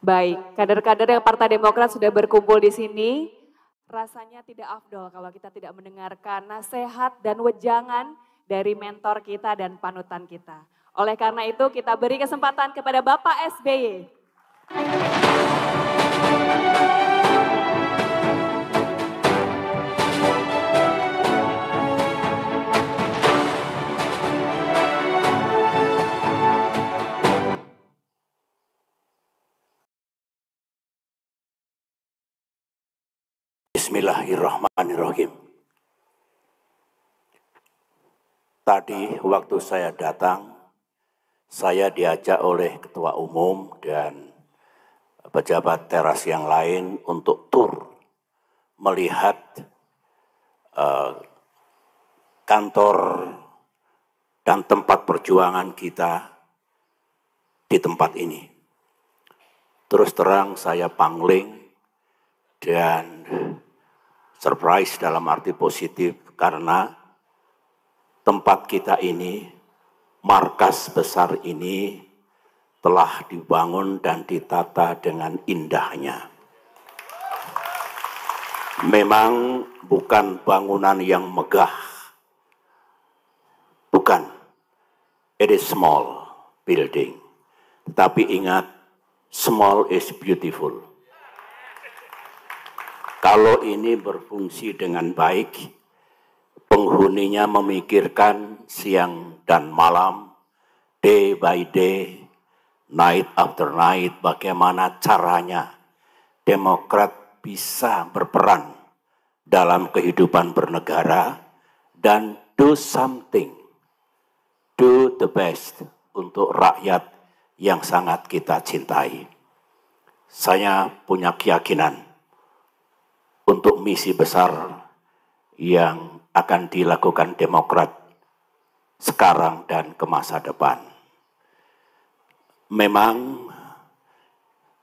Baik, kader-kader yang Partai Demokrat sudah berkumpul di sini. Rasanya tidak afdol kalau kita tidak mendengarkan nasihat dan wejangan dari mentor kita dan panutan kita. Oleh karena itu kita beri kesempatan kepada Bapak SBY. Bismillahirrahmanirrahim. Tadi waktu saya datang, saya diajak oleh Ketua Umum dan pejabat teras yang lain untuk tur melihat kantor dan tempat perjuangan kita di tempat ini. Terus terang saya pangling dan surprise dalam arti positif karena tempat kita ini, markas besar ini telah dibangun dan ditata dengan indahnya. Memang bukan bangunan yang megah, bukan. It is small building. Tapi ingat, small is beautiful. Kalau ini berfungsi dengan baik, penghuninya memikirkan siang dan malam, day by day, night after night, bagaimana caranya Demokrat bisa berperan dalam kehidupan bernegara dan do something, do the best untuk rakyat yang sangat kita cintai. Saya punya keyakinan untuk misi besar yang akan dilakukan Demokrat sekarang dan ke masa depan. Memang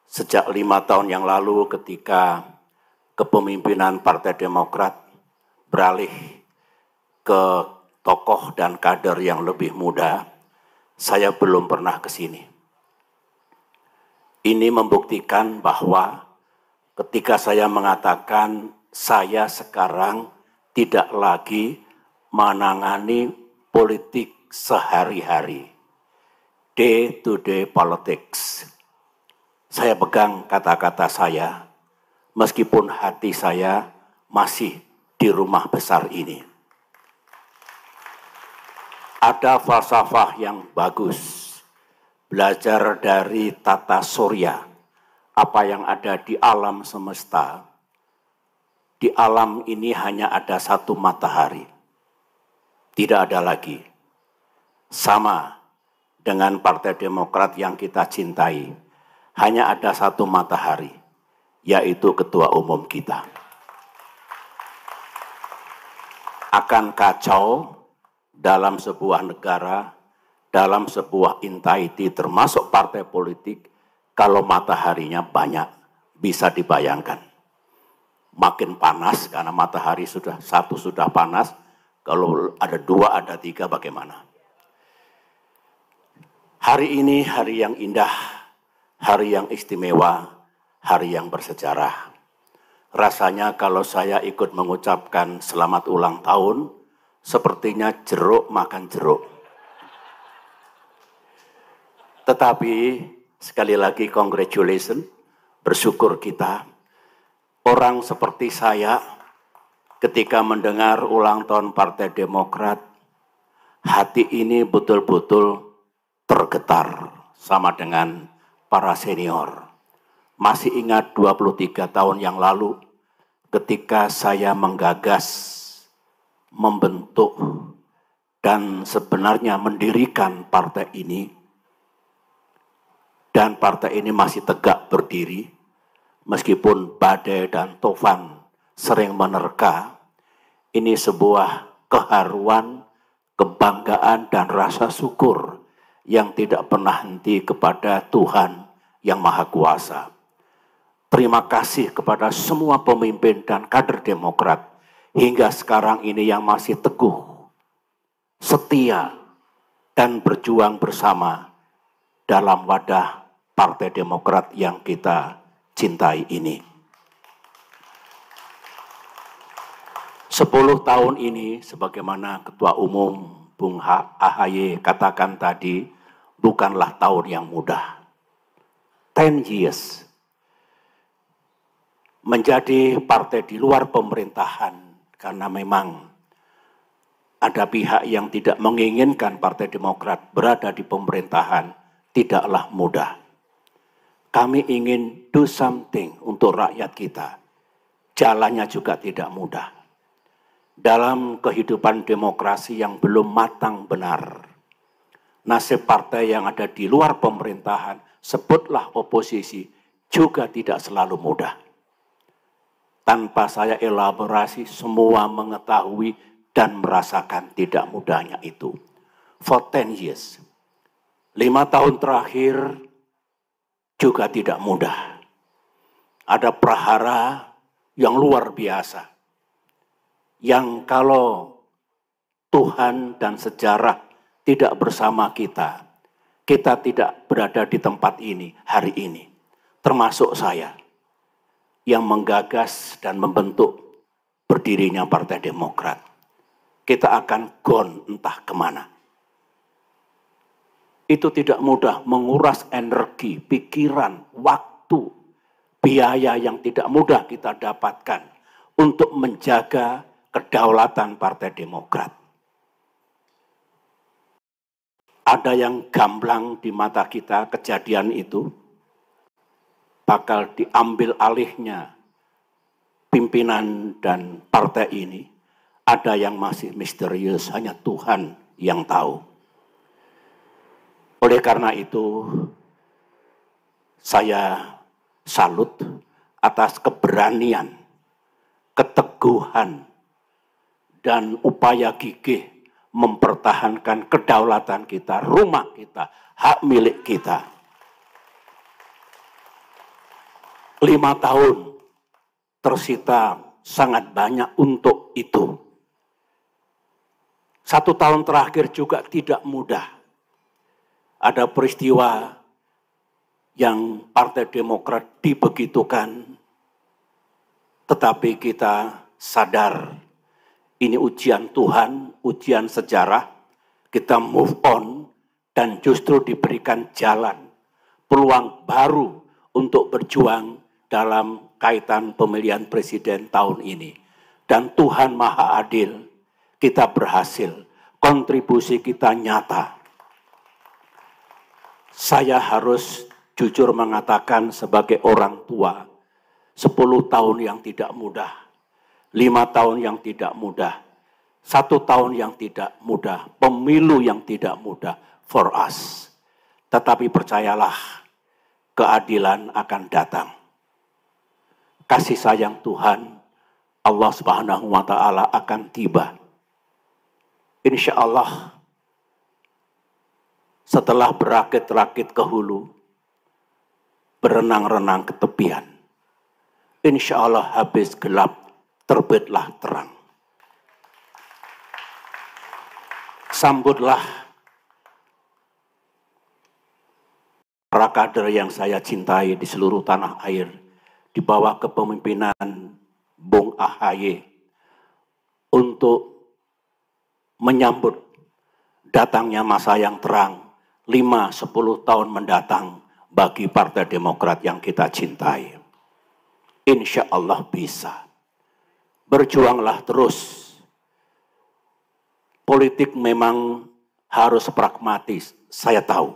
sejak 5 tahun yang lalu ketika kepemimpinan Partai Demokrat beralih ke tokoh dan kader yang lebih muda, saya belum pernah ke sini. Ini membuktikan bahwa ketika saya mengatakan saya sekarang tidak lagi menangani politik sehari-hari, day-to-day politics. Saya pegang kata-kata saya, meskipun hati saya masih di rumah besar ini. Ada falsafah yang bagus, belajar dari tata surya, apa yang ada di alam semesta. Di alam ini hanya ada satu matahari, tidak ada lagi. Sama dengan Partai Demokrat yang kita cintai, hanya ada satu matahari, yaitu Ketua Umum kita. Akan kacau dalam sebuah negara, dalam sebuah entity termasuk partai politik, kalau mataharinya banyak. Bisa dibayangkan. Makin panas karena matahari sudah panas, kalau ada 2, ada 3 bagaimana? Hari ini hari yang indah, hari yang istimewa, hari yang bersejarah. Rasanya kalau saya ikut mengucapkan selamat ulang tahun, sepertinya jeruk makan jeruk. Tetapi sekali lagi congratulations, bersyukur kita. Orang seperti saya ketika mendengar ulang tahun Partai Demokrat, hati ini betul-betul tergetar sama dengan para senior. Masih ingat 23 tahun yang lalu ketika saya menggagas, membentuk, dan sebenarnya mendirikan partai ini. Dan partai ini masih tegak berdiri, meskipun badai dan tofan sering menerka. Ini sebuah keharuan, kebanggaan, dan rasa syukur yang tidak pernah henti kepada Tuhan yang Maha Kuasa. Terima kasih kepada semua pemimpin dan kader Demokrat hingga sekarang ini yang masih teguh, setia, dan berjuang bersama dalam wadah Partai Demokrat yang kita cintai ini. 10 tahun ini, sebagaimana Ketua Umum Bung AHY katakan tadi, bukanlah tahun yang mudah. 10 years. Menjadi partai di luar pemerintahan, karena memang ada pihak yang tidak menginginkan Partai Demokrat berada di pemerintahan, tidaklah mudah. Kami ingin do something untuk rakyat kita. Jalannya juga tidak mudah. Dalam kehidupan demokrasi yang belum matang benar, nasib partai yang ada di luar pemerintahan, sebutlah oposisi, juga tidak selalu mudah. Tanpa saya elaborasi, semua mengetahui dan merasakan tidak mudahnya itu. For 10 years, 5 tahun terakhir juga tidak mudah. Ada prahara yang luar biasa, yang kalau Tuhan dan sejarah tidak bersama kita, kita tidak berada di tempat ini hari ini. Termasuk saya yang menggagas dan membentuk berdirinya Partai Demokrat. Kita akan gone entah kemana. Itu tidak mudah, menguras energi, pikiran, waktu, biaya yang tidak mudah kita dapatkan untuk menjaga kedaulatan Partai Demokrat. Ada yang gamblang di mata kita kejadian itu, bakal diambil alihnya pimpinan dan partai ini. Ada yang masih misterius, hanya Tuhan yang tahu. Oleh karena itu, saya salut atas keberanian, keteguhan, dan upaya gigih mempertahankan kedaulatan kita, rumah kita, hak milik kita. 5 tahun tersita sangat banyak untuk itu. 1 tahun terakhir juga tidak mudah. Ada peristiwa yang Partai Demokrat dibegitukan, tetapi kita sadar ini ujian Tuhan, ujian sejarah, kita move on dan justru diberikan jalan, peluang baru untuk berjuang dalam kaitan pemilihan presiden tahun ini. Dan Tuhan Maha Adil, kita berhasil, kontribusi kita nyata. Saya harus jujur mengatakan sebagai orang tua, 10 tahun yang tidak mudah, 5 tahun yang tidak mudah, 1 tahun yang tidak mudah, pemilu yang tidak mudah for us. Tetapi percayalah, keadilan akan datang. Kasih sayang Tuhan, Allah Subhanahu wa Ta'ala akan tiba. Insya Allah, setelah berakit-rakit ke hulu, berenang-renang ke tepian, insya Allah habis gelap, terbitlah terang. Sambutlah para kader yang saya cintai di seluruh tanah air, di bawah kepemimpinan Bung AHY, untuk menyambut datangnya masa yang terang, 5-10 tahun mendatang bagi Partai Demokrat yang kita cintai. Insya Allah bisa. Berjuanglah terus. Politik memang harus pragmatis, saya tahu.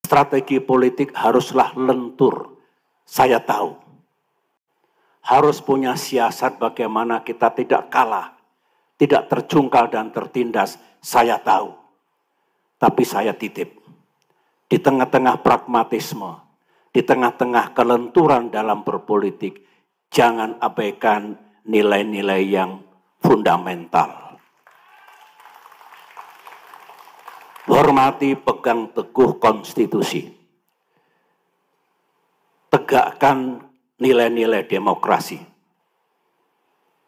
Strategi politik haruslah lentur, saya tahu. Harus punya siasat bagaimana kita tidak kalah, tidak terjungkal dan tertindas, saya tahu. Tapi saya titip, di tengah-tengah pragmatisme, di tengah-tengah kelenturan dalam berpolitik, jangan abaikan nilai-nilai yang fundamental. Hormati, pegang teguh konstitusi. Tegakkan nilai-nilai demokrasi.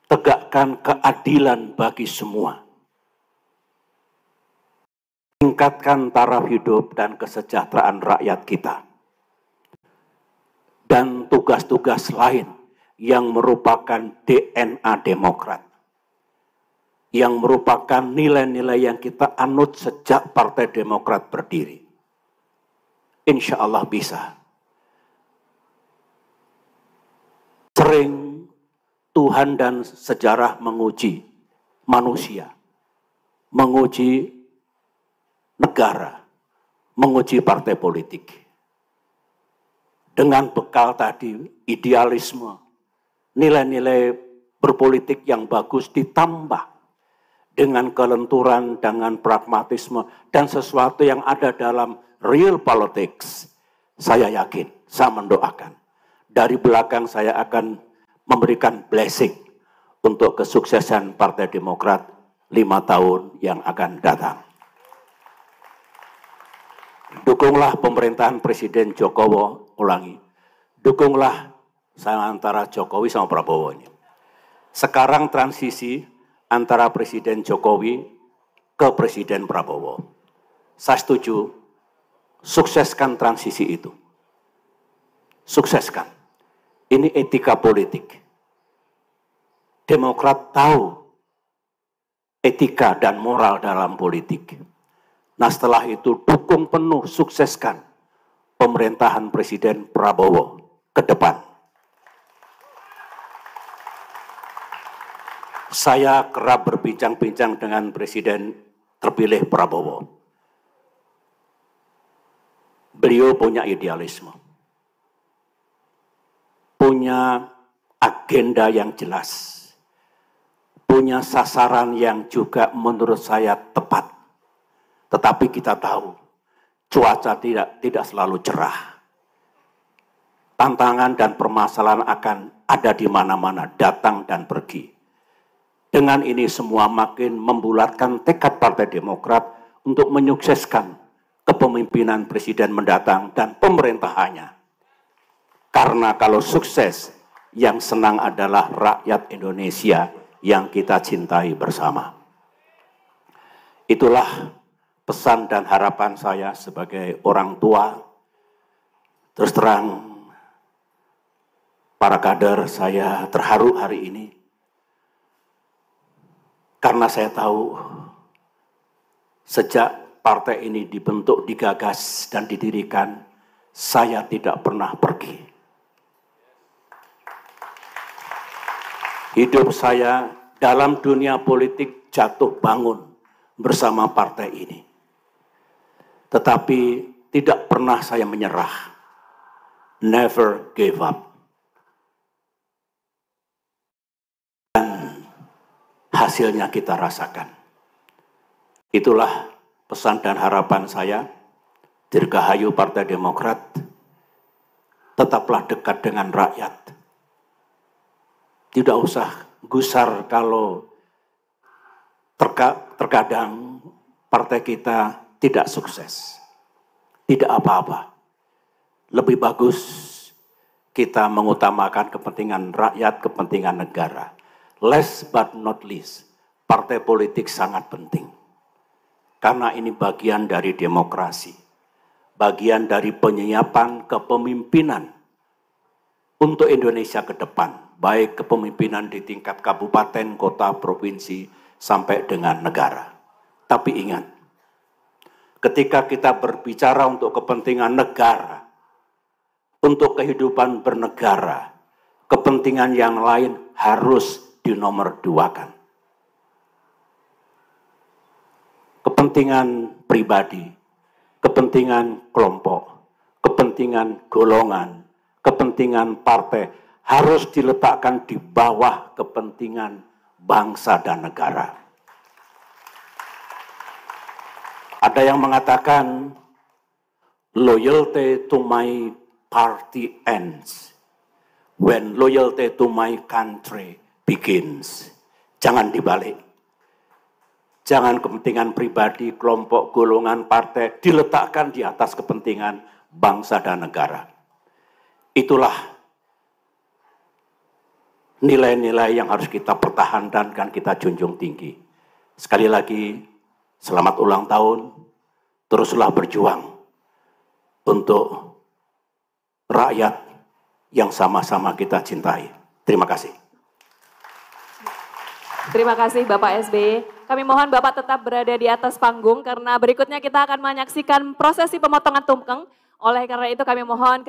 Tegakkan keadilan bagi semua. tingkatkan taraf hidup dan kesejahteraan rakyat kita. Dan tugas-tugas lain yang merupakan DNA Demokrat, yang merupakan nilai-nilai yang kita anut sejak Partai Demokrat berdiri. Insya Allah bisa. Sering Tuhan dan sejarah menguji manusia, menguji negara, menguji partai politik. Dengan bekal tadi, idealisme, nilai-nilai berpolitik yang bagus ditambah dengan kelenturan, dengan pragmatisme, dan sesuatu yang ada dalam real politics. Saya yakin, saya mendoakan. Dari belakang saya akan memberikan blessing untuk kesuksesan Partai Demokrat 5 tahun yang akan datang. Dukunglah pemerintahan Presiden Jokowi, dukunglah saya antara Jokowi sama Prabowo ini. Sekarang transisi antara Presiden Jokowi ke Presiden Prabowo. Saya setuju, sukseskan transisi itu. Sukseskan. Ini etika politik. Demokrat tahu etika dan moral dalam politik. Nah setelah itu dukung penuh, sukseskan pemerintahan Presiden Prabowo ke depan. Saya kerap berbincang-bincang dengan Presiden terpilih Prabowo. Beliau punya idealisme, punya agenda yang jelas, punya sasaran yang juga menurut saya tepat. Tetapi kita tahu, cuaca tidak selalu cerah. Tantangan dan permasalahan akan ada di mana-mana, datang dan pergi. Dengan ini semua makin membulatkan tekad Partai Demokrat untuk menyukseskan kepemimpinan Presiden mendatang dan pemerintahannya. Karena kalau sukses, yang senang adalah rakyat Indonesia yang kita cintai bersama. Itulah pesan dan harapan saya sebagai orang tua. Terus terang, para kader, saya terharu hari ini. Karena saya tahu, sejak partai ini dibentuk, digagas, dan didirikan, saya tidak pernah pergi. Hidup saya dalam dunia politik jatuh bangun bersama partai ini. Tetapi tidak pernah saya menyerah. Never gave up. Dan hasilnya kita rasakan. Itulah pesan dan harapan saya. Dirgahayu Partai Demokrat. Tetaplah dekat dengan rakyat. Tidak usah gusar kalau terkadang partai kita tidak sukses, tidak apa-apa. Lebih bagus kita mengutamakan kepentingan rakyat, kepentingan negara. Last but not least, partai politik sangat penting. Karena ini bagian dari demokrasi, bagian dari penyiapan kepemimpinan untuk Indonesia ke depan, baik kepemimpinan di tingkat kabupaten, kota, provinsi, sampai dengan negara. Tapi ingat, ketika kita berbicara untuk kepentingan negara, untuk kehidupan bernegara, kepentingan yang lain harus dinomorduakan. Kepentingan pribadi, kepentingan kelompok, kepentingan golongan, kepentingan partai harus diletakkan di bawah kepentingan bangsa dan negara. Ada yang mengatakan loyalty to my party ends when loyalty to my country begins. Jangan dibalik. Jangan kepentingan pribadi, kelompok, golongan, partai diletakkan di atas kepentingan bangsa dan negara. Itulah nilai-nilai yang harus kita pertahankan dan kita junjung tinggi. Sekali lagi, selamat ulang tahun. teruslah berjuang untuk rakyat yang sama-sama kita cintai. Terima kasih. Terima kasih Bapak SBY. Kami mohon Bapak tetap berada di atas panggung karena berikutnya kita akan menyaksikan prosesi pemotongan tumpeng. Oleh karena itu kami mohon